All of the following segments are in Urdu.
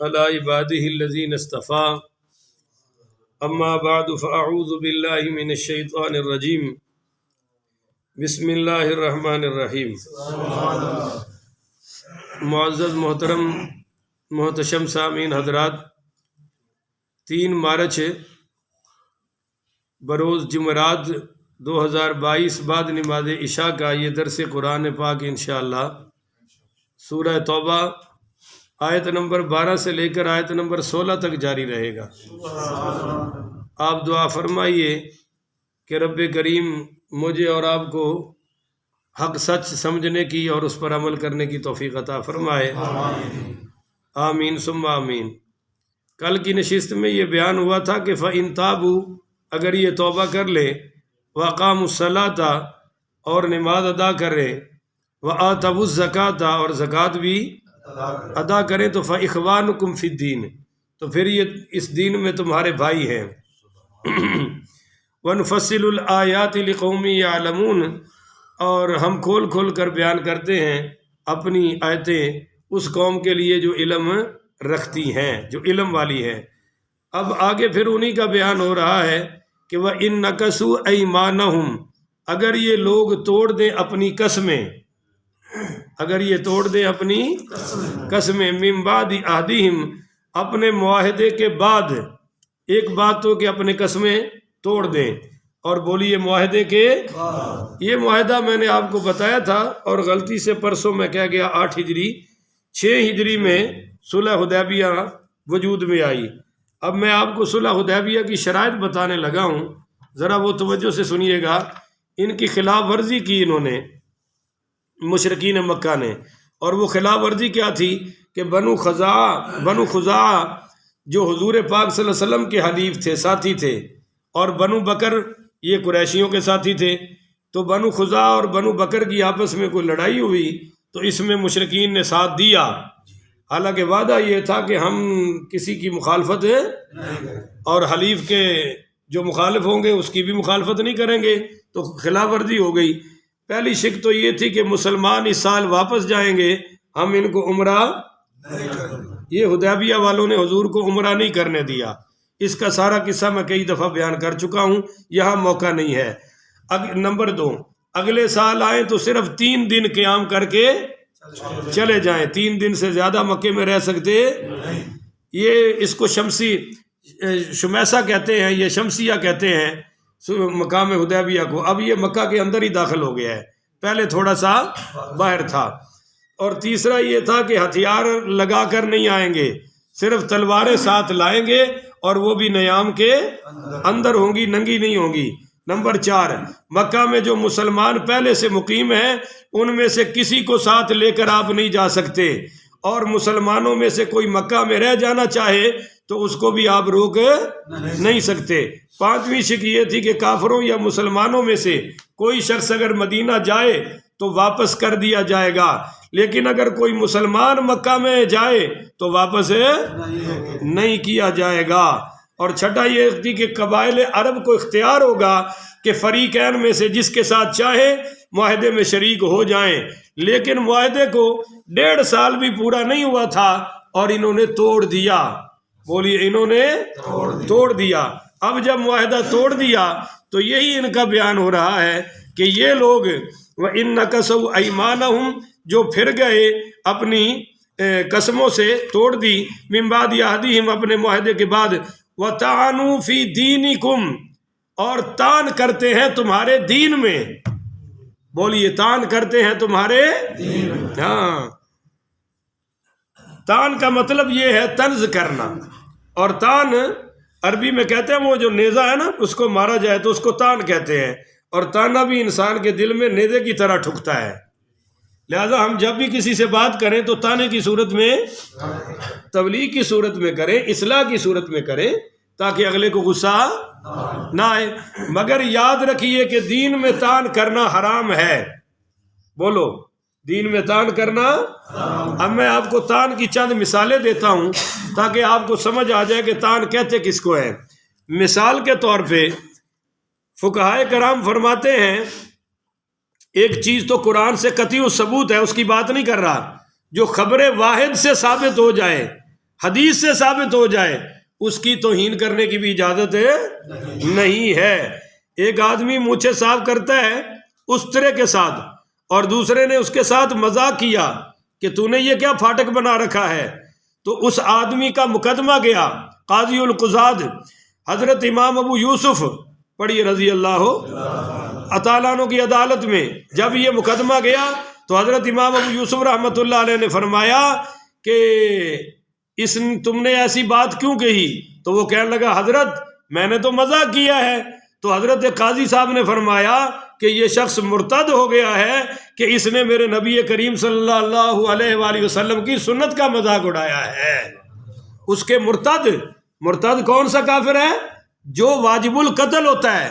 على عباده الذين اصطفى اما بعد فاعوذ بالله من الشیطان الرجیم بسم اللہ الرحمن الرحیم۔ معزز محترم محتشم سامعین حضرات، 3 مارچ بروز جمعرات 2022 بعد نماز عشاء کا یہ درس قرآن پاک انشاءاللہ سورہ توبہ آیت نمبر 12 سے لے کر آیت نمبر 16 تک جاری رہے گا۔ آپ دعا فرمائیے کہ رب کریم مجھے اور آپ کو حق سچ سمجھنے کی اور اس پر عمل کرنے کی توفیق عطا فرمائے، آمین ثم آمین۔ کل کی نشست میں یہ بیان ہوا تھا کہ فَإِن تَابُوا، اگر یہ توبہ کر لے، وَأَقَامُوا الصَّلَاةَ اور نماز ادا کرے، وَآتَوُا الزَّكَاةَ اور زکوٰۃ بھی ادا کریں، تو فَإِخْوَانُكُمْ فِي الدِّينِ، تو پھر یہ اس دین میں تمہارے بھائی ہیں۔ وَنُفَصِّلُ الْآيَاتِ لِقَوْمٍ يَعْلَمُونَ، اور ہم کھول کھول کر بیان کرتے ہیں اپنی آیتیں اس قوم کے لیے جو علم رکھتی ہیں، جو علم والی ہے۔ اب آگے پھر انہی کا بیان ہو رہا ہے کہ وَإِن نَكَثُوا أَيْمَانَهُمْ، اگر یہ لوگ توڑ دیں اپنی قسمیں، اگر یہ توڑ دیں اپنی قسمیں، من بعد عہدہم، اپنے معاہدے کے بعد۔ ایک بات تو کہ اپنے قسمیں توڑ دیں، اور بولیے معاہدے کے، یہ معاہدہ میں نے آپ کو بتایا تھا اور غلطی سے پرسوں میں کہہ گیا 8 ہجری، 6 ہجری میں صلح حدیبیہ وجود میں آئی۔ اب میں آپ کو صلح حدیبیہ کی شرائط بتانے لگا ہوں، ذرا وہ توجہ سے سنیے گا۔ ان کی خلاف ورزی کی انہوں نے، مشرکین مکہ نے، اور وہ خلاف ورزی کیا تھی کہ بنو خزاعہ جو حضور پاک صلی اللہ علیہ وسلم کے حلیف تھے، ساتھی تھے، اور بنو بکر یہ قریشیوں کے ساتھی تھے، تو بنو خزاعہ اور بنو بکر کی آپس میں کوئی لڑائی ہوئی تو اس میں مشرکین نے ساتھ دیا، حالانکہ وعدہ یہ تھا کہ ہم کسی کی مخالفت اور حلیف کے جو مخالف ہوں گے اس کی بھی مخالفت نہیں کریں گے، تو خلاف ورزی ہو گئی۔ پہلی شک تو یہ تھی کہ مسلمان اس سال واپس جائیں گے، ہم ان کو عمرہ، یہ حدیبیہ والوں نے حضور کو عمرہ نہیں کرنے دیا۔ اس کا سارا قصہ میں کئی دفعہ بیان کر چکا ہوں، یہاں موقع نہیں ہے۔ نمبر 2، اگلے سال آئیں تو صرف 3 دن قیام کر کے چلے جائیں، 3 دن سے زیادہ مکے میں رہ سکتے۔ یہ اس کو شمسی شمیسہ کہتے ہیں، یہ شمسیہ کہتے ہیں مقام حدیبیہ کو۔ اب یہ مکہ کے اندر ہی داخل ہو گیا ہے، پہلے تھوڑا سا باہر تھا۔ اور تیسرا یہ تھا کہ ہتھیار لگا کر نہیں آئیں گے، صرف تلواریں ساتھ لائیں گے، اور وہ بھی نیام کے اندر ہوں گی، ننگی نہیں ہوں گی۔ نمبر 4، مکہ میں جو مسلمان پہلے سے مقیم ہیں ان میں سے کسی کو ساتھ لے کر آپ نہیں جا سکتے، اور مسلمانوں میں سے کوئی مکہ میں رہ جانا چاہے تو اس کو بھی آپ روک نہیں سکتے۔ 5ویں شک یہ تھی کہ کافروں یا مسلمانوں میں سے کوئی شخص اگر مدینہ جائے تو واپس کر دیا جائے گا، لیکن اگر کوئی مسلمان مکہ میں جائے تو واپس نہیں کیا جائے گا۔ اور 6 یہ تھی کہ قبائل عرب کو اختیار ہوگا کہ فریقین میں سے جس کے ساتھ چاہے معاہدے میں شریک ہو جائیں، لیکن معاہدے کو 1.5 سال بھی پورا نہیں ہوا تھا اور انہوں نے توڑ دیا۔ بولیے، انہوں نے توڑ دیا۔ اب جب معاہدہ توڑ دیا تو یہی ان کا بیان ہو رہا ہے کہ یہ لوگ وَإِن نَكَثُوا أَيْمَانَهُمْ، جو پھر گئے اپنی قسموں سے، توڑ دی، من بعد عہدہم، اپنے معاہدے کے بعد، وَطَعَنُوا فِي دِينِكُمْ، اور تان کرتے ہیں تمہارے دین میں۔ بولیے، تان کرتے ہیں تمہارے دین میں۔ ہاں، تان کا مطلب یہ ہے طنز کرنا، اور تان عربی میں کہتے ہیں وہ جو نیزہ ہے نا، اس کو مارا جائے تو اس کو تان کہتے ہیں، اور تانا بھی انسان کے دل میں نیزے کی طرح ٹھکتا ہے۔ لہذا ہم جب بھی کسی سے بات کریں تو تانے کی صورت میں، تبلیغ کی صورت میں کریں، اصلاح کی صورت میں کریں، تاکہ اگلے کو غصہ نہ آئے۔ مگر یاد رکھیے کہ دین میں تان کرنا حرام ہے۔ بولو، دین میں تان کرنا۔ اب میں آپ کو تان کی چند مثالیں دیتا ہوں تاکہ آپ کو سمجھ آ جائے کہ تان کہتے کس کو ہے۔ مثال کے طور پہ فقہائے کرام فرماتے ہیں، ایک چیز تو قرآن سے قطعی ثبوت ہے، اس کی بات نہیں کر رہا، جو خبر واحد سے ثابت ہو جائے، حدیث سے ثابت ہو جائے اس کی توہین کرنے کی بھی اجازت نہیں ہے۔ ایک آدمی مونچھیں صاف کرتا ہے استرے کے ساتھ اور دوسرے نے اس کے ساتھ مذاق کیا کہ تو نے یہ کیا پھاٹک بنا رکھا ہے، تو اس آدمی کا مقدمہ گیا قاضی القضات حضرت امام ابو یوسف پڑھیے رضی اللہ تعالیٰ عنہ کی عدالت میں۔ جب یہ مقدمہ گیا تو حضرت امام ابو یوسف رحمۃ اللہ علیہ نے فرمایا کہ تم نے ایسی بات کیوں کہی؟ تو وہ کہنے لگا حضرت میں نے تو مذاق کیا ہے۔ تو حضرت قاضی صاحب نے فرمایا کہ یہ شخص مرتد ہو گیا ہے کہ اس نے میرے نبی کریم صلی اللہ علیہ وآلہ وسلم کی سنت کا مذاق اڑایا ہے۔ اس کے مرتد کون سا کافر ہے؟ جو واجب القتل ہوتا ہے،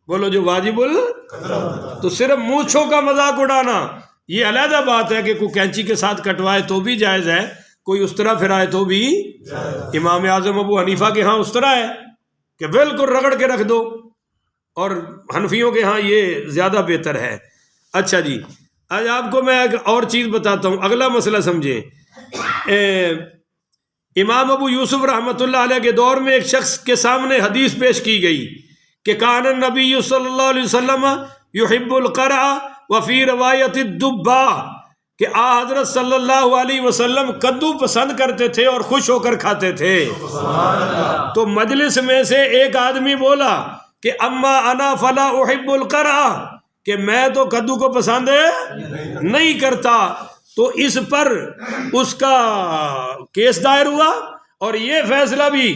بولو جو واجب تو صرف مونچھوں کا مذاق اڑانا یہ علیحدہ بات ہے کہ کوئی کینچی کے ساتھ کٹوائے تو بھی جائز ہے، کوئی اس طرح پھرائے تو بھی۔ امام اعظم ابو حنیفہ کے ہاں اس طرح ہے کہ بالکل رگڑ کے رکھ دو، اور حنفیوں کے ہاں یہ زیادہ بہتر ہے۔ اچھا جی، آج آپ کو میں ایک اور چیز بتاتا ہوں، اگلا مسئلہ سمجھیں۔ امام ابو یوسف رحمۃ اللہ علیہ کے دور میں ایک شخص کے سامنے حدیث پیش کی گئی کہ کان النبی صلی اللہ علیہ وسلم یحب القرع وفی روایت الدبا، کہ حضرت صلی اللہ علیہ وسلم کدو پسند کرتے تھے اور خوش ہو کر کھاتے تھے۔ تو مجلس میں سے ایک آدمی بولا کہ اما انا فلا احب القرع، کہ میں تو کدو کو پسند نہیں کرتا۔ تو اس پر اس کا کیس دائر ہوا اور یہ فیصلہ بھی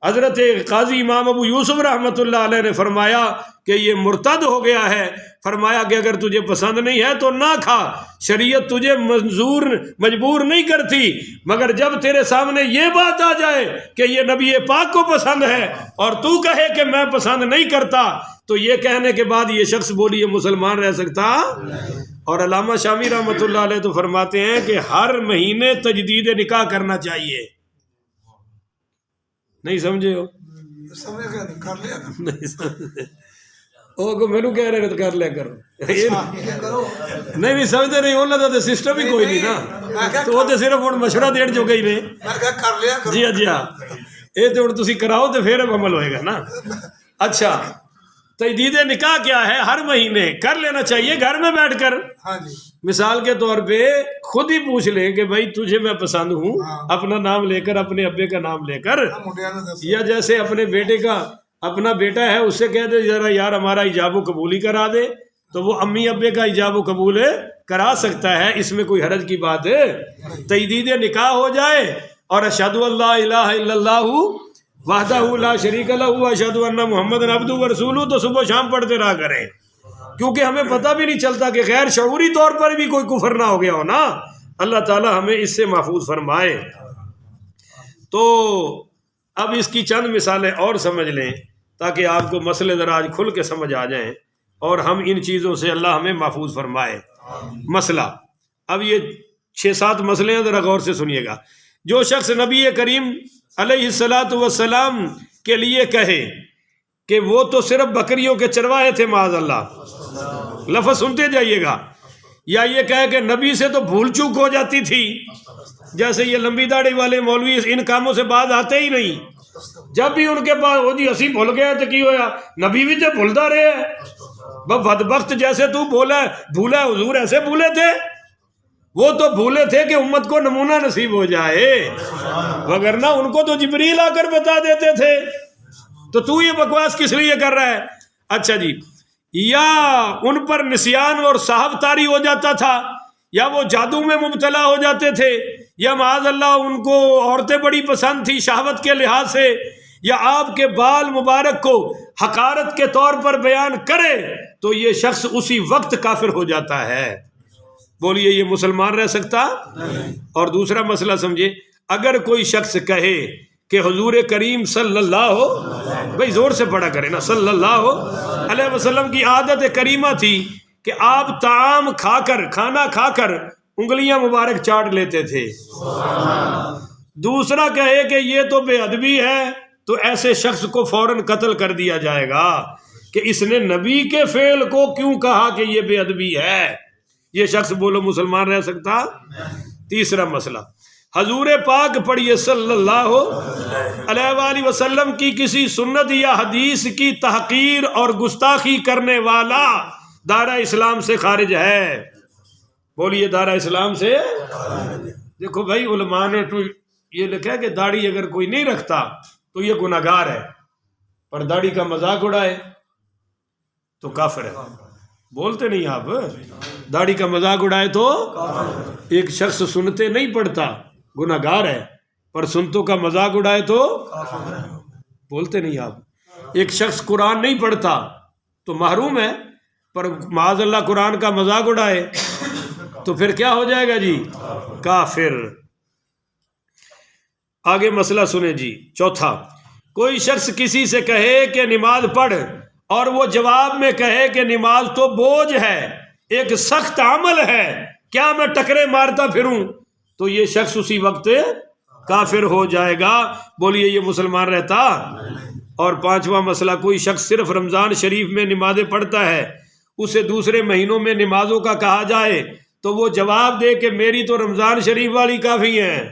حضرت قاضی امام ابو یوسف رحمۃ اللہ علیہ نے فرمایا کہ یہ مرتد ہو گیا ہے۔ فرمایا کہ اگر تجھے پسند نہیں ہے تو نہ کھا، شریعت تجھے مجبور نہیں کرتی، مگر جب تیرے سامنے یہ بات آ جائے کہ یہ نبی پاک کو پسند ہے اور تو کہے کہ میں پسند نہیں کرتا، تو یہ کہنے کے بعد یہ شخص بولی یہ مسلمان رہ سکتا؟ اور علامہ شامی رحمۃ اللہ علیہ تو فرماتے ہیں کہ ہر مہینے تجدید نکاح کرنا چاہیے۔ نہیں سمجھے ہو؟ نہیں سمجھے میرے کہہ رہے کر لیا کرو، نہیں سمجھتے نہیں ہونا تو سسٹم ہی کوئی نہیں نا، تو وہ تو صرف ہوں مشورہ دین جو گئی نے۔ جی ہاں جی ہاں، یہ تو ہوں تسی کراؤ تو پھر عمل ہوئے گا نا۔ اچھا، تجدید نکاح کیا ہے؟ ہر مہینے کر لینا چاہیے گھر میں بیٹھ کر۔ مثال کے طور پہ خود ہی پوچھ لیں کہ بھائی تجھے میں پسند ہوں، اپنا نام لے کر، اپنے ابے کا نام لے کر، یا جیسے اپنے بیٹے کا، اپنا بیٹا ہے اس سے کہہ دے ذرا یار ہمارا ایجاب و قبول ہی کرا دے، تو وہ امی ابے کا ایجاب و قبول کرا سکتا ہے، اس میں کوئی حرج کی بات ہے۔ تجدید نکاح ہو جائے اور اشہد ان لا الہ الا اللہ وحدہ لا شریک لہ واشہد ان محمد عبدہ ورسولہ تو صبح شام پڑھتے رہا کریں، کیونکہ ہمیں پتہ بھی نہیں چلتا کہ غیر شعوری طور پر بھی کوئی کفر نہ ہو گیا ہو نا۔ اللہ تعالی ہمیں اس سے محفوظ فرمائے۔ تو اب اس کی چند مثالیں اور سمجھ لیں تاکہ آپ کو مسئلے ذرا آج کھل کے سمجھ آ جائیں اور ہم ان چیزوں سے اللہ ہمیں محفوظ فرمائے۔ مسئلہ، اب یہ 6-7 مسئلے ہیں، ذرا غور سے سنیے گا۔ جو شخص نبی کریم علیہ الصلاۃ والسلام کے لیے کہے کہ وہ تو صرف بکریوں کے چرواہے تھے، معاذ اللہ، لفظ سنتے جائیے گا، یا یہ کہے کہ نبی سے تو بھول چوک ہو جاتی تھی، جیسے یہ لمبی داڑھی والے مولوی ان کاموں سے باز آتے ہی نہیں، جب بھی ان کے پاس وہ جی اسی بھول گئے تو کی ہویا، نبی بھی تو بھولتا رہے ہیں، بدبخت جیسے تو بھولا حضور ایسے بھولے تھے، وہ تو بھولے تھے کہ امت کو نمونہ نصیب ہو جائے، وگرنہ ان کو تو جبریل آ کر بتا دیتے تھے، تو یہ بکواس کس لیے کر رہا ہے؟ اچھا جی، یا ان پر نسیان اور صاحب طاری ہو جاتا تھا، یا وہ جادو میں مبتلا ہو جاتے تھے، یا معاذ اللہ ان کو عورتیں بڑی پسند تھی شہوت کے لحاظ سے، یا آپ کے بال مبارک کو حقارت کے طور پر بیان کرے، تو یہ شخص اسی وقت کافر ہو جاتا ہے۔ بولیے یہ مسلمان رہ سکتا؟ اور دوسرا مسئلہ سمجھے، اگر کوئی شخص کہے کہ حضور کریم صلی اللہ، بھائی زور سے پڑھا کرے نا، صلی اللہ علیہ وسلم کی عادت کریمہ تھی کہ آپ طعام کھانا کھا کر انگلیاں مبارک چاٹ لیتے تھے، دوسرا کہے کہ یہ تو بے ادبی ہے، تو ایسے شخص کو فوراً قتل کر دیا جائے گا کہ اس نے نبی کے فعل کو کیوں کہا کہ یہ بے ادبی ہے۔ یہ شخص بولو مسلمان رہ سکتا؟ تیسرا مسئلہ، حضور پاک پڑھیے صلی اللہ علیہ وآلہ وسلم کی کسی سنت یا حدیث کی تحقیر اور گستاخی کرنے والا دائرہ اسلام سے خارج ہے. بولیے دائرہ اسلام سے. دیکھو بھائی علماء نے تو یہ لکھا ہے کہ داڑھی اگر کوئی نہیں رکھتا تو یہ گناہگار ہے، پر داڑھی کا مذاق اڑائے تو کافر ہے. بولتے نہیں آپ؟ داڑھی کا مذاق اڑائے تو ایک شخص سنتے نہیں پڑھتا گناہگار ہے، پر سنتوں کا مذاق اڑائے تو بولتے نہیں آپ. ایک شخص قرآن نہیں پڑھتا تو محروم ہے، پر معاذ اللہ قرآن کا مذاق اڑائے تو پھر کیا ہو جائے گا جی؟ کافر. آگے مسئلہ سنیں جی. چوتھا، کوئی شخص کسی سے کہے کہ نماز پڑھ اور وہ جواب میں کہے کہ نماز تو بوجھ ہے، ایک سخت عمل ہے، کیا میں ٹکرے مارتا پھروں، تو یہ شخص اسی وقت کافر ہو جائے گا. بولیے یہ مسلمان رہتا؟ اور پانچواں مسئلہ، کوئی شخص صرف رمضان شریف میں نمازیں پڑھتا ہے، اسے دوسرے مہینوں میں نمازوں کا کہا جائے تو وہ جواب دے کہ میری تو رمضان شریف والی کافی ہیں،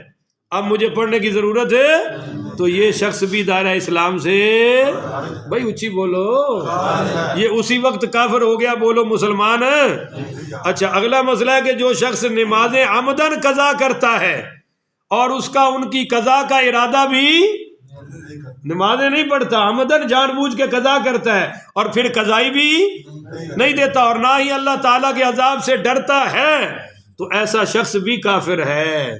اب مجھے پڑھنے کی ضرورت ہے، تو یہ شخص بھی دائرہ اسلام سے، بھائی اونچی بولو، یہ اسی وقت کافر ہو گیا. بولو مسلمان. اچھا اگلا مسئلہ ہے کہ جو شخص نمازیں عمدن قضا کرتا ہے اور اس کا ان کی قضا کا ارادہ بھی، نمازیں نہیں پڑھتا، عمدن جان بوجھ کے قضا کرتا ہے اور پھر قضائی بھی نہیں دیتا اور نہ ہی اللہ تعالیٰ کے عذاب سے ڈرتا ہے، تو ایسا شخص بھی کافر ہے.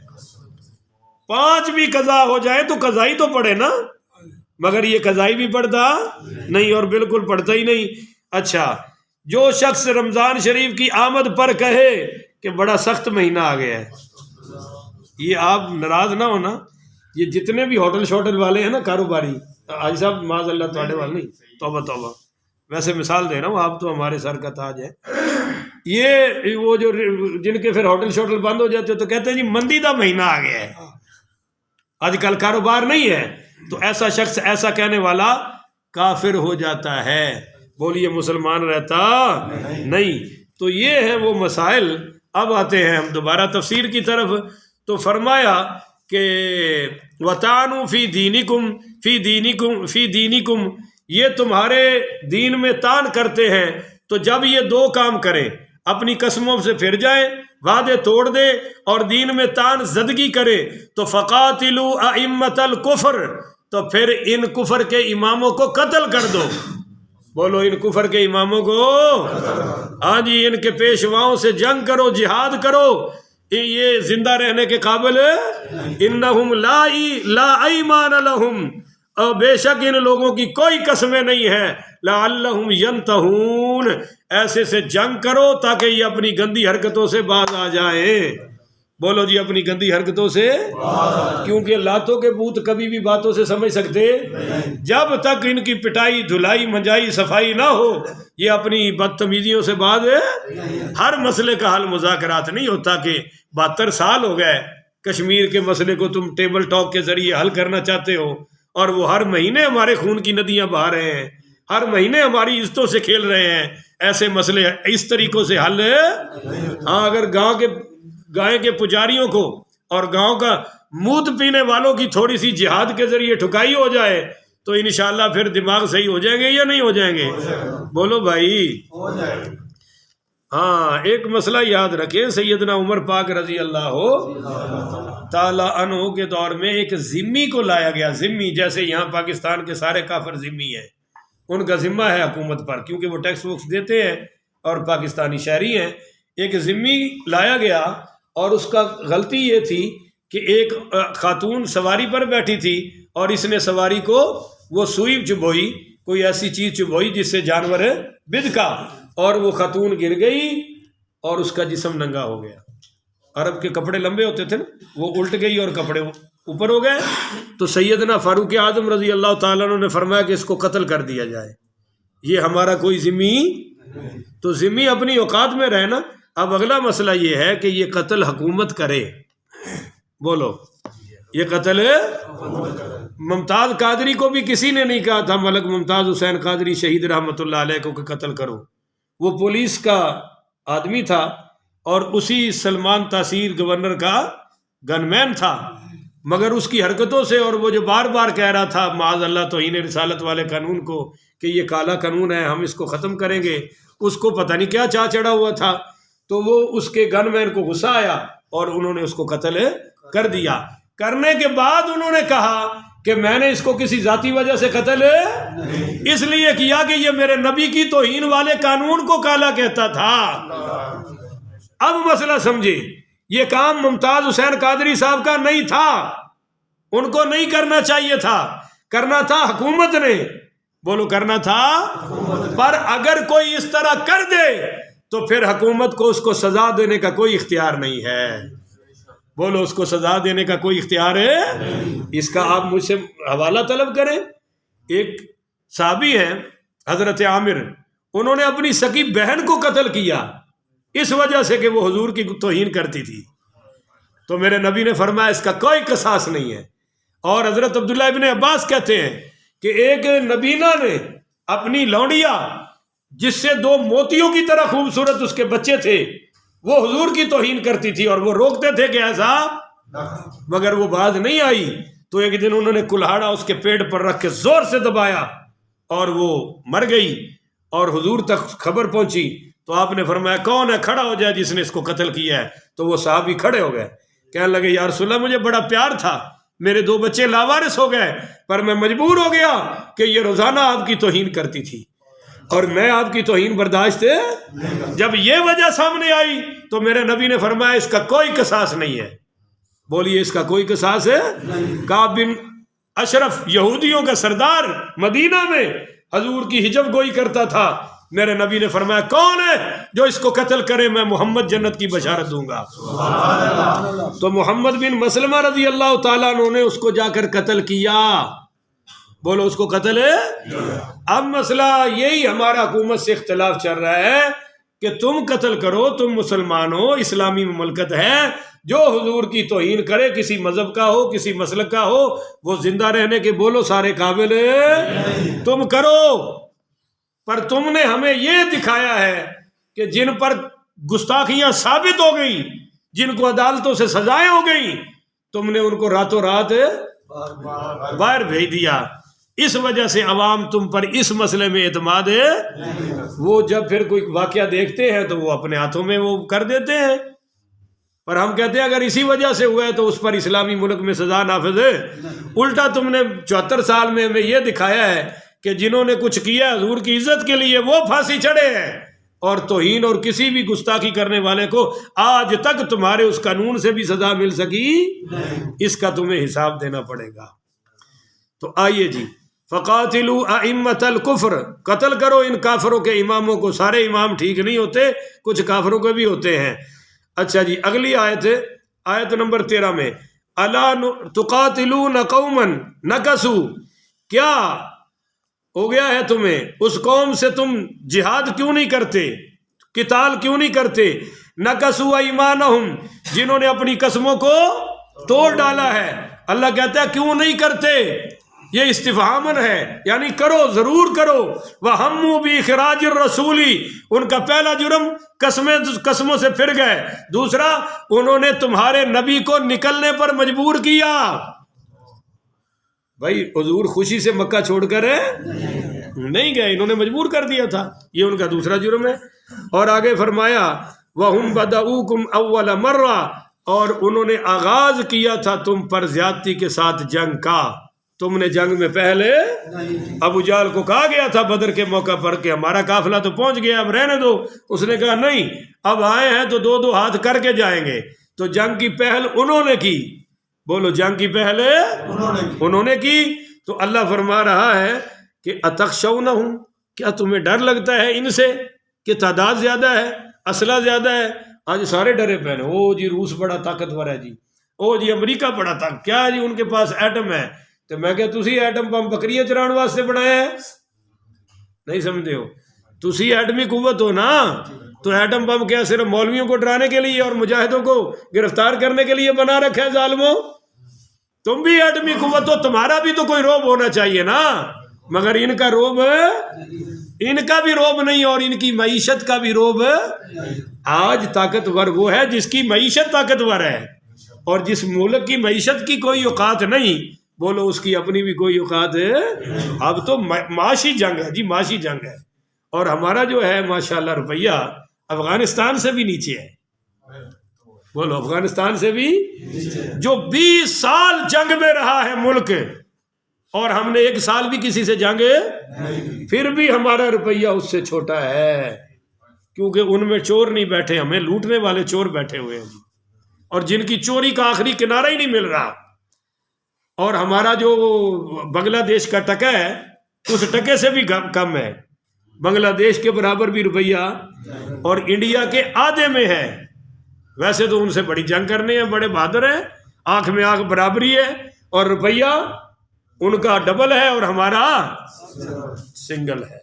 5 بھی قضا ہو جائے تو قضائی تو پڑھے نا، مگر یہ قضائی بھی پڑھتا نہیں اور بالکل پڑھتا ہی نہیں. اچھا، جو شخص رمضان شریف کی آمد پر کہے کہ بڑا سخت مہینہ آ گیا ہے، یہ آپ ناراض نہ ہونا، یہ جتنے بھی ہوٹل شوٹل والے ہیں نا کاروباری، حاجی صاحب معاذ اللہ تواڈے والے نہیں، توبہ توبہ، ویسے مثال دے رہا ہوں، آپ تو ہمارے سر کا تاج ہے. یہ وہ جو جن کے پھر ہوٹل شوٹل بند ہو جاتے تو کہتے ہیں جی مندیدہ مہینہ آ گیا ہے، آج کل کاروبار نہیں ہے، تو ایسا شخص ایسا کہنے والا کافر ہو جاتا ہے. بولیے مسلمان رہتا نہیں. تو یہ ہیں وہ مسائل. اب آتے ہیں ہم دوبارہ تفسیر کی طرف. تو فرمایا کہ وَطَعَنُوا فِي دِينِكُمْ، یہ تمہارے دین میں طعن کرتے ہیں. تو جب یہ 2 کام کریں، اپنی قسموں سے پھر جائیں، وعدے توڑ دے اور دین میں طعن زدگی کرے، تو فَقَاتِلُوا أَئِمَّةَ الْكُفْرِ، تو پھر ان کفر کے اماموں کو قتل کر دو. بولو ان کفر کے اماموں کو، ہاں جی، ان کے پیشواؤں سے جنگ کرو، جہاد کرو، یہ زندہ رہنے کے قابل انہم لا ایمان لہم، اور بے شک ان لوگوں کی کوئی قسمیں نہیں ہے، لعلہم ینتہون، ایسے سے جنگ کرو تاکہ یہ اپنی گندی حرکتوں سے باز آ جائیں. بولو جی اپنی گندی حرکتوں سے، کیونکہ لاتوں کے بوت کبھی بھی باتوں سے سمجھ سکتے، جب تک ان کی پٹائی دھلائی منجائی صفائی نہ ہو یہ اپنی بدتمیزیوں سے باز ہے. ہر مسئلے کا حل مذاکرات نہیں ہوتا کہ 72 سال ہو گئے کشمیر کے مسئلے کو تم ٹیبل ٹاک کے ذریعے حل کرنا چاہتے ہو، اور وہ ہر مہینے ہمارے خون کی ندیاں بہا رہے ہیں، ہر مہینے ہماری عزتوں سے کھیل رہے ہیں. ایسے مسئلے اس طریقوں سے حل ہے. ہاں اگر گائے کے پجاریوں کو اور گاؤں کا موت پینے والوں کی تھوڑی سی جہاد کے ذریعے ٹھکائی ہو جائے تو انشاءاللہ پھر دماغ صحیح ہو جائیں گے یا نہیں ہو جائیں گے؟ بولو بھائی. ہاں ایک مسئلہ یاد رکھیں، سیدنا عمر پاک رضی اللہ تعالی عنہ کے دور میں ایک ذمی کو لایا گیا. ذمی جیسے یہاں پاکستان کے سارے کافر ذمی ہیں، ان کا ذمہ ہے حکومت پر، کیونکہ وہ ٹیکس ویکس دیتے ہیں اور پاکستانی شہری ہیں. ایک ذمی لایا گیا اور اس کا غلطی یہ تھی کہ ایک خاتون سواری پر بیٹھی تھی اور اس نے سواری کو وہ سوئی چبھوئی، کوئی ایسی چیز چبھوئی جس سے جانور بدکا، اور وہ خاتون گر گئی اور اس کا جسم ننگا ہو گیا. عرب کے کپڑے لمبے ہوتے تھے نا، وہ الٹ گئی اور کپڑے اوپر ہو گئے. تو سیدنا فاروق اعظم رضی اللہ تعالیٰ عنہ نے فرمایا کہ اس کو قتل کر دیا جائے، یہ ہمارا کوئی ذمی. تو ذمی اپنی اوقات میں رہے نا. اب اگلا مسئلہ یہ ہے کہ یہ قتل حکومت کرے. بولو یہ قتل ممتاز قادری کو بھی کسی نے نہیں کہا تھا ملک ممتاز حسین قادری شہید رحمۃ اللہ علیہ کو کہ قتل کرو، وہ پولیس کا آدمی تھا اور اسی سلمان تاثیر گورنر کا گن مین تھا، مگر اس کی حرکتوں سے اور وہ جو بار بار کہہ رہا تھا معاذ اللہ توہین رسالت والے قانون کو کہ یہ کالا قانون ہے، ہم اس کو ختم کریں گے، اس کو پتہ نہیں کیا چاہ چڑھا ہوا تھا، تو وہ اس کے گن مین کو غصہ آیا اور انہوں نے اس کو قتل کر دیا۔ کرنے کے بعد انہوں نے کہا کہ میں نے اس کو کسی ذاتی وجہ سے قتل اس لیے کیا کہ یہ میرے نبی کی توہین والے قانون کو کالا کہتا تھا۔ اب مسئلہ سمجھے، یہ کام ممتاز حسین قادری صاحب کا نہیں تھا، ان کو نہیں کرنا چاہیے تھا، کرنا تھا حکومت نے، بولو کرنا تھا۔ پر اگر کوئی اس طرح کر دے تو پھر حکومت کو اس کو سزا دینے کا کوئی اختیار نہیں ہے، بولو اس کو سزا دینے کا کوئی اختیار ہے۔ اس کا آپ مجھ سے حوالہ طلب کریں۔ ایک صحابی ہے حضرت عامر، انہوں نے اپنی سکی بہن کو قتل کیا اس وجہ سے کہ وہ حضور کی توہین کرتی تھی، تو میرے نبی نے فرمایا اس کا کوئی قصاص نہیں ہے۔ اور حضرت عبداللہ ابن عباس کہتے ہیں کہ ایک نبینہ نے اپنی لونڈیا جس سے 2 موتیوں کی طرح خوبصورت اس کے بچے تھے، وہ حضور کی توہین کرتی تھی اور وہ روکتے تھے کہ ایسا، مگر وہ باز نہیں آئی، تو ایک دن انہوں نے کلہاڑا اس کے پیٹ پر رکھ کے زور سے دبایا اور وہ مر گئی، اور حضور تک خبر پہنچی تو آپ نے فرمایا کون ہے کھڑا ہو جائے جس نے اس کو قتل کیا ہے، تو وہ صحابی کھڑے ہو گئے، کہنے لگے یا رسول اللہ مجھے بڑا پیار تھا، میرے 2 بچے لاوارث ہو گئے، پر میں مجبور ہو گیا کہ یہ روزانہ آپ کی توہین کرتی تھی اور میں آپ کی توہین برداشت جب یہ وجہ سامنے آئی تو میرے نبی نے فرمایا اس کا کوئی قصاص نہیں ہے۔ بولیے اس کا کوئی قصاص ہے؟ کعب بن اشرف یہودیوں کا سردار مدینہ میں حضور کی حجب گوئی کرتا تھا، میرے نبی نے فرمایا کون ہے جو اس کو قتل کرے، میں محمد جنت کی بشارت دوں گا۔ تو محمد بن مسلمہ رضی اللہ تعالیٰ عنہ نے اس کو جا کر قتل کیا، بولو اس کو قتل ہے۔ اب مسئلہ یہی ہمارا حکومت سے اختلاف چل رہا ہے کہ تم قتل کرو، تم مسلمان ہو، اسلامی مملکت ہے، جو حضور کی توہین کرے کسی مذہب کا ہو کسی مسلک کا ہو وہ زندہ رہنے کے بولو سارے قابل ہے، تم کرو۔ پر تم نے ہمیں یہ دکھایا ہے کہ جن پر گستاخیاں ثابت ہو گئیں، جن کو عدالتوں سے سزائیں ہو گئیں، تم نے ان کو راتوں رات باہر بھیج دیا۔ اس وجہ سے عوام تم پر اس مسئلے میں اعتماد ہے، وہ جب پھر کوئی واقعہ دیکھتے ہیں تو وہ اپنے ہاتھوں میں وہ کر دیتے ہیں۔ پر ہم کہتے ہیں اگر اسی وجہ سے ہوا ہے تو اس پر اسلامی ملک میں سزا نافذ ہے۔ الٹا تم نے 74 سال میں ہمیں یہ دکھایا ہے کہ جنہوں نے کچھ کیا حضور کی عزت کے لیے وہ پھانسی چڑھے ہیں، اور توہین اور کسی بھی گستاخی کرنے والے کو آج تک تمہارے اس قانون سے بھی سزا مل سکی، اس کا تمہیں حساب دینا پڑے گا۔ تو آئیے جی، فقاتلوا ائمۃ الکفر، قتل کرو ان کافروں کے اماموں کو، سارے امام ٹھیک نہیں ہوتے، کچھ کافروں کے بھی ہوتے ہیں۔ اچھا جی، اگلی آیت ہے آیت نمبر 13 میں، الا تقاتلون قوما نکثوا، کیا ہو گیا ہے تمہیں، اس قوم سے تم جہاد کیوں نہیں کرتے، قتال کیوں نہیں کرتے، نکثوا ایمانہم، جنہوں نے اپنی قسموں کو توڑ ڈالا ہے۔ اللہ کہتا ہے کیوں نہیں کرتے، یہ استفہامن ہے، یعنی کرو، ضرور کرو۔ وَهَمُّوا بِإِخْرَاجِ الرَّسُولِ، ان کا پہلا جرم قسموں سے پھر گئے، دوسرا انہوں نے تمہارے نبی کو نکلنے پر مجبور کیا۔ بھائی حضور خوشی سے مکہ چھوڑ کر نہیں گئے، انہوں نے مجبور کر دیا تھا، یہ ان کا دوسرا جرم ہے۔ اور آگے فرمایا وَهُمْ بَدَؤُوكُمْ أَوَّلَ مَرَّةٍ، اور انہوں نے آغاز کیا تھا تم پر زیادتی کے ساتھ جنگ کا، تم نے جنگ میں پہلے، ابو جہل کو کہا گیا تھا بدر کے موقع پر کہ ہمارا قافلہ تو پہنچ گیا اب رہنے دو، اس نے کہا نہیں، اب آئے ہیں تو 2 ہاتھ کر کے جائیں گے۔ تو جنگ کی پہل انہوں نے کی، بولو جنگ کی پہل انہوں نے کی۔ تو اللہ فرما رہا ہے کہ اتخشونہم، کیا تمہیں ڈر لگتا ہے ان سے کہ تعداد زیادہ ہے، اسلحہ زیادہ ہے؟ آج سارے ڈرے پہنے، او جی روس بڑا طاقتور ہے جی، او جی امریکہ بڑا طاقت، کیا جی ان کے پاس ایٹم ہے۔ تو میں کہ تسی ایٹم بم بکریاں چران واسطے بنایا ہے؟ نہیں سمجھتے ہو، تسی ایٹمی قوت ہو نا، تو ایٹم بم کیا صرف مولویوں کو ڈرانے کے لیے اور مجاہدوں کو گرفتار کرنے کے لیے بنا رکھا ہے ظالموں؟ تم بھی ایٹمی قوت ہو، تمہارا بھی تو کوئی روب ہونا چاہیے نا، مگر ان کا روب، ان کا بھی روب نہیں اور ان کی معیشت کا بھی روب۔ آج طاقتور وہ ہے جس کی معیشت طاقتور ہے، اور جس ملک کی معیشت کی کوئی اوقات نہیں، بولو اس کی اپنی بھی کوئی اوقات ہے؟ اب تو معاشی جنگ ہے جی، معاشی جنگ ہے، اور ہمارا جو ہے ماشاءاللہ روپیہ افغانستان سے بھی نیچے ہے، بولو افغانستان سے بھی، جو 20 سال جنگ میں رہا ہے ملک، اور ہم نے 1 سال بھی کسی سے جنگ، پھر بھی ہمارا روپیہ اس سے چھوٹا ہے، کیونکہ ان میں چور نہیں بیٹھے، ہمیں لوٹنے والے چور بیٹھے ہوئے ہیں، اور جن کی چوری کا آخری کنارہ ہی نہیں مل رہا۔ اور ہمارا جو بنگلہ دیش کا ٹکا ہے اس ٹکے سے بھی کم ہے، بنگلہ دیش کے برابر بھی روپیہ، اور انڈیا کے آدھے میں ہے۔ ویسے تو ان سے بڑی جنگ کرنے ہیں، بڑے بہادر ہیں، آنکھ میں آنکھ برابری ہے، اور روپیہ ان کا ڈبل ہے اور ہمارا سنگل ہے۔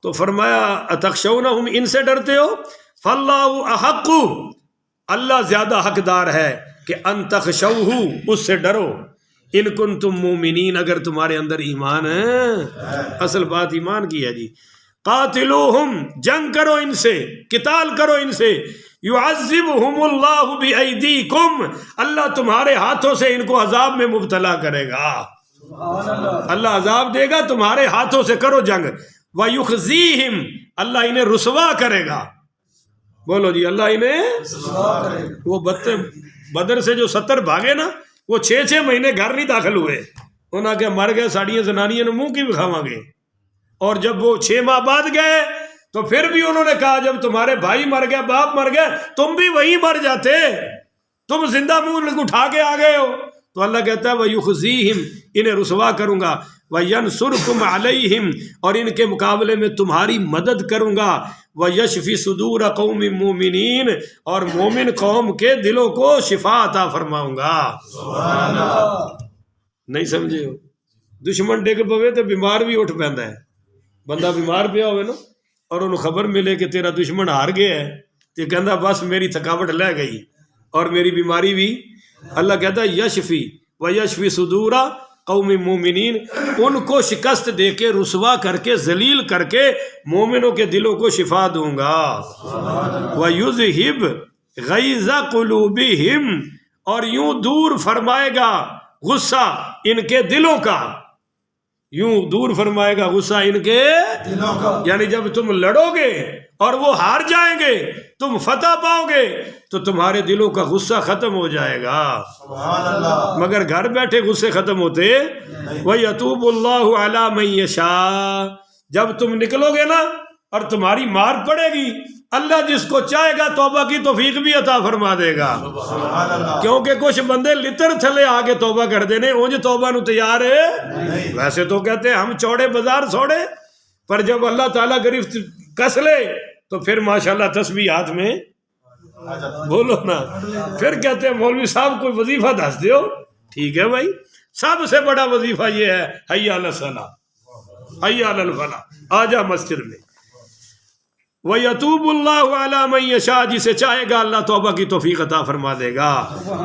تو فرمایا اتخشونہم، ان سے ڈرتے ہو، فاللہ احق، اللہ زیادہ حقدار ہے کہ ان تخشوہ، اس سے ڈرو، ان کنتم مومنین، اگر تمہارے اندر ایمان ہے۔ اصل بات ایمان کی ہے جی۔ قاتلوہم، جنگ کرو ان سے، قتال کرو ان سے، یعذبہم اللہ بایدیکم، اللہ تمہارے ہاتھوں سے ان کو عذاب میں مبتلا کرے گا، اللہ عذاب دے گا تمہارے ہاتھوں سے، کرو جنگ۔ ویخزیہم، اللہ انہیں رسوا کرے گا، بولو جی اللہ انہیں، وہ بدر سے جو 70 بھاگے نا، وہ 6 مہینے گھر نہیں داخل ہوئے، انہوں نے کہا مر گئے ساڑیاں زنانیاں نے منہ کی بھی کھاواں گے، اور جب وہ 6 ماہ بعد گئے تو پھر بھی انہوں نے کہا جب تمہارے بھائی مر گئے، باپ مر گئے، تم بھی وہیں مر جاتے، تم زندہ منہ اٹھا کے آ گئے ہو۔ تو اللہ کہتا ہے وَيُخْزِيهِمْ، انہیں رسوا کروں گا، وَيَنْصُرْكُمْ عَلَيْهِمْ، اور ان کے مقابلے میں تمہاری مدد کروں گا، وَيَشْفِ صُدُورَ قَوْمٍ مُؤْمِنِينَ، اور مومن قوم کے دلوں کو شفا عطا فرماؤں گا۔ سبحان اللہ، نہیں سمجھے ہو؟ دشمن ڈگ پوے تو بیمار بھی اٹھ پیندا ہے، بندہ بیمار پیا ہوئے نا، اور انہوں خبر ملے کہ تیرا دشمن ہار گیا ہے، تو کہندا بس میری تھکاوٹ لے گئی اور میری بیماری بھی، اللہ کہتا ہے یشفی ویشفی صدور قوم مومنین، ان کو شکست دے کے، رسوا کر کے، ذلیل کر کے مومنوں کے دلوں کو شفا دوں گا۔ وَيُذْهِبْ غَيْظَ قُلُوبِهِمْ، اور یوں دور فرمائے گا غصہ ان کے دلوں کا، یوں دور فرمائے گا غصہ ان کے دلوں کا، یعنی جب تم لڑو گے اور وہ ہار جائیں گے، تم فتح پاؤ گے تو تمہارے دلوں کا غصہ ختم ہو جائے گا۔ سبحان اللہ، مگر گھر بیٹھے غصے ختم ہوتے۔ وَيَتُوبُ اللَّهُ عَلَى مَن يَشَاءُ، جب تم نکلو گے نا اور تمہاری مار پڑے گی، اللہ جس کو چاہے گا توبہ کی توفیق بھی عطا فرما دے گا، کیونکہ کچھ بندے لتر تھلے آگے توبہ کر دینے، اونج توبہ نو تیار ہے، ویسے تو کہتے ہیں ہم چوڑے بازار چھوڑے، پر جب اللہ تعالیٰ گرفت کس لے تو پھر ماشاءاللہ تسبیح ہاتھ میں، بولو نا، پھر کہتے ہیں مولوی صاحب کوئی وظیفہ دس دیو، ٹھیک ہے بھائی، سب سے بڑا وظیفہ یہ ہے حی علی الصلاۃ، حی علی الفلاح، آجا مسجد میں۔ وَيَتُوبُ اللَّهُ عَلَى مَن يَشَاءُ، جسے چاہے گا اللہ توبہ کی توفیق عطا فرما دے گا،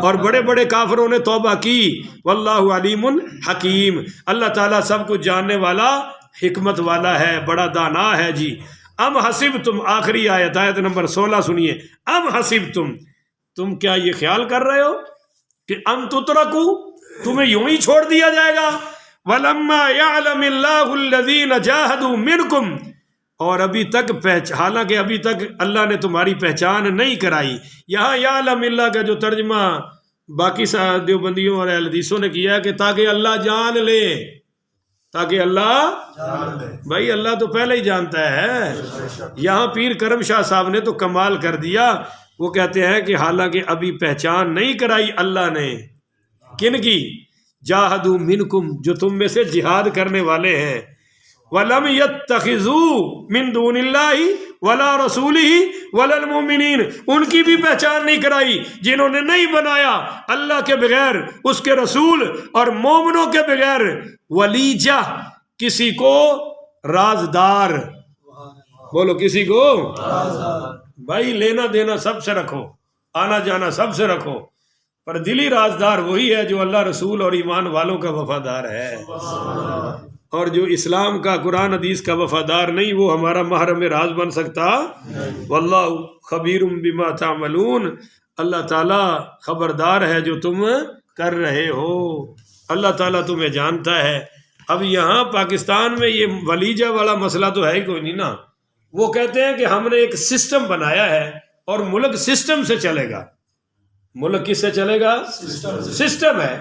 اور بڑے بڑے کافروں نے توبہ کی، واللہ علیم حکیم، اللہ تعالیٰ سب کچھ جاننے والا، حکمت والا ہے، بڑا دانا ہے جی۔ ام حسبتم، آخری آیت، آیت نمبر 16 سنیے، ام حسبتم، تم کیا یہ خیال کر رہے ہو کہ ان تترکو، تمہیں یوں ہی چھوڑ دیا جائے گا، وَلَمَّا يَعْلَمِ اللَّهُ الَّذِينَ جَاهَدُوا مِنْكُمْ، اور ابھی تک حالانکہ ابھی تک اللہ نے تمہاری پہچان نہیں کرائی۔ یہاں یعلم اللہ کا جو ترجمہ باقی دیوبندیوں اور اہل حدیثوں نے کیا ہے کہ تاکہ اللہ جان لے، تاکہ اللہ، بھائی اللہ تو پہلے ہی جانتا ہے۔ یہاں پیر کرم شاہ صاحب نے تو کمال کر دیا، وہ کہتے ہیں کہ حالانکہ ابھی پہچان نہیں کرائی اللہ نے، کن کی؟ جاہدوا منکم، جو تم میں سے جہاد کرنے والے ہیں، وَلَمْ يَتَّخِذُوا مِن دُونِ اللَّهِ وَلَا رَسُولِهِ وَلَا الْمُؤْمِنِينَ، ان کی بھی پہچان نہیں کرائی، جنہوں نے نہیں بنایا اللہ کے بغیر، اس کے رسول اور مومنوں کے بغیر، ولیجہ، کسی کو رازدار، بولو کسی کو، بھائی لینا دینا سب سے رکھو، آنا جانا سب سے رکھو، پر دلی رازدار وہی ہے جو اللہ رسول اور ایمان والوں کا وفادار ہے، اور جو اسلام کا، قرآن حدیث کا وفادار نہیں، وہ ہمارا محرم راز بن سکتا۔ واللہ خبیر بما تعملون، اللہ تعالیٰ خبردار ہے جو تم کر رہے ہو، اللہ تعالیٰ تمہیں جانتا ہے۔ اب یہاں پاکستان میں یہ ولیجہ والا مسئلہ تو ہے ہی کوئی نہیں نا، وہ کہتے ہیں کہ ہم نے ایک سسٹم بنایا ہے اور ملک سسٹم سے چلے گا۔ ملک کس سے چلے گا؟ سسٹم ہے،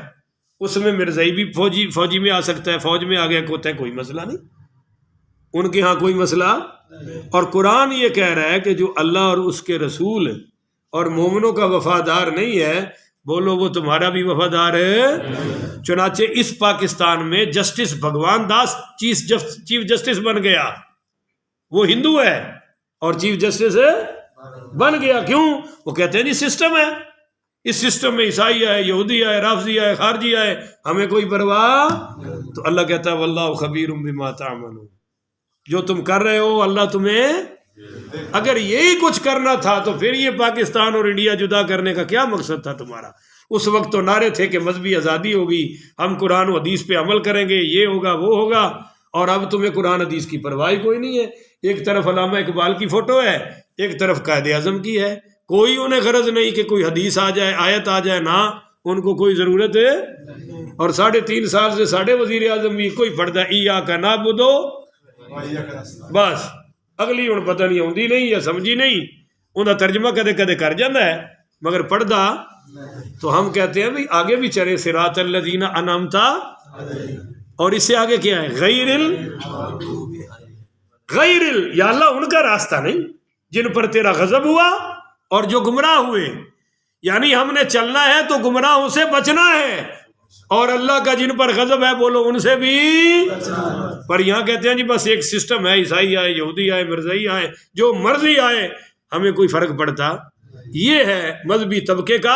اس میں مرزائی بھی فوجی میں آ سکتا ہے، فوج میں آ گیا ہوتا ہے، کوئی مسئلہ نہیں، ان کے ہاں کوئی مسئلہ۔ اور قرآن یہ کہہ رہا ہے کہ جو اللہ اور اس کے رسول اور مومنوں کا وفادار نہیں ہے، بولو وہ تمہارا بھی وفادار ہے۔ چنانچہ اس پاکستان میں جسٹس بھگوان داس چیف جسٹس بن گیا، وہ ہندو ہے اور چیف جسٹس بن گیا، کیوں؟ وہ کہتے ہیں جی سسٹم ہے، اس سسٹم میں عیسائی آئے، یہودی آئے، رافضی آئے، خارجی آئے، ہمیں کوئی پرواہ۔ تو اللہ کہتا ہے واللہ خبیر بما تعملون، جو تم کر رہے ہو اللہ تمہیں۔ اگر یہی کچھ کرنا تھا تو پھر یہ پاکستان اور انڈیا جدا کرنے کا کیا مقصد تھا تمہارا؟ اس وقت تو نعرے تھے کہ مذہبی آزادی ہوگی، ہم قرآن و حدیث پہ عمل کریں گے، یہ ہوگا وہ ہوگا، اور اب تمہیں قرآن حدیث کی پرواہ کوئی نہیں ہے۔ ایک طرف علامہ اقبال کی فوٹو ہے، ایک طرف قائد اعظم کی ہے، کوئی انہیں غرض نہیں کہ کوئی حدیث آ جائے، آیت آ جائے، نہ ان کو کوئی ضرورت ہے۔ اور 3.5 سال سے ساڑھے وزیر اعظم بھی کوئی پڑھتا ایاک نعبدو، بس اگلی ہوں پتہ نہیں آتی نہیں یا سمجھی نہیں، انہیں ترجمہ کدے کدے کر جاتا ہے مگر پڑھدا۔ تو ہم کہتے ہیں بھائی آگے بھی چلے صراط الذین انعمت، اور اس سے آگے کیا ہے؟ غیر یا اللہ ان کا راستہ نہیں جن پر تیرا غضب ہوا اور جو گمراہ ہوئے، یعنی ہم نے چلنا ہے تو گمراہوں سے بچنا ہے، اور اللہ کا جن پر غضب ہے بولو ان سے بھی۔ پر یہاں کہتے ہیں جی بس ایک سسٹم ہے، عیسائی آئے، یہودی آئے، مرزائی آئے، جو مرضی آئے، ہمیں کوئی فرق پڑتا۔ یہ ہے مذہبی طبقے کا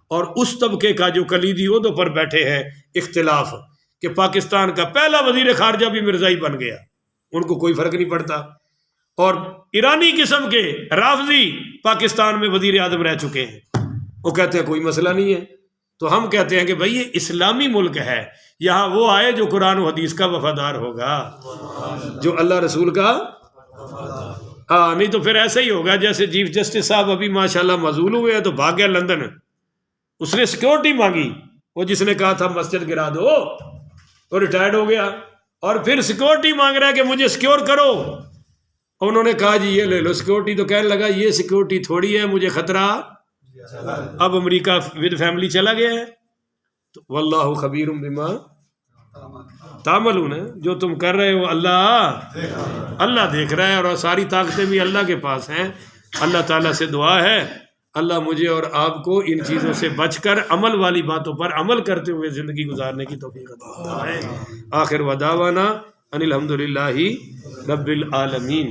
اور اس طبقے کا جو کلیدی عہدوں پر بیٹھے ہیں اختلاف، کہ پاکستان کا پہلا وزیر خارجہ بھی مرزائی بن گیا، ان کو کوئی فرق نہیں پڑتا، اور ایرانی قسم کے رافضی پاکستان میں وزیر اعظم رہ چکے ہیں، وہ کہتے ہیں کوئی مسئلہ نہیں ہے۔ تو ہم کہتے ہیں کہ بھائی یہ اسلامی ملک ہے، یہاں وہ آئے جو قرآن و حدیث کا وفادار ہوگا، جو اللہ رسول کا، ہاں، نہیں تو پھر ایسا ہی ہوگا جیسے چیف جسٹس صاحب ابھی ماشاءاللہ معزول ہوئے ہیں تو بھاگ گیا لندن، اس نے سیکورٹی مانگی، وہ جس نے کہا تھا مسجد گرا دو، وہ ریٹائرڈ ہو گیا، اور پھر سیکورٹی مانگ رہا ہے کہ مجھے سیکیور کرو، انہوں نے کہا جی یہ لے لو سیکورٹی، تو کہنے لگا یہ سیکورٹی تھوڑی ہے، مجھے خطرہ، اب امریکہ ود فیملی چلا گیا ہے۔ تو واللہ خبیر بما تعملون، جو تم کر رہے ہو اللہ دیکھ رہا ہے، اور ساری طاقتیں بھی اللہ کے پاس ہیں۔ اللہ تعالیٰ سے دعا ہے اللہ مجھے اور آپ کو ان چیزوں سے بچ کر عمل والی باتوں پر عمل کرتے ہوئے زندگی گزارنے کی توفیق عطا فرمائے۔ آخر ودعوانا ان الحمدللہ رب العالمین۔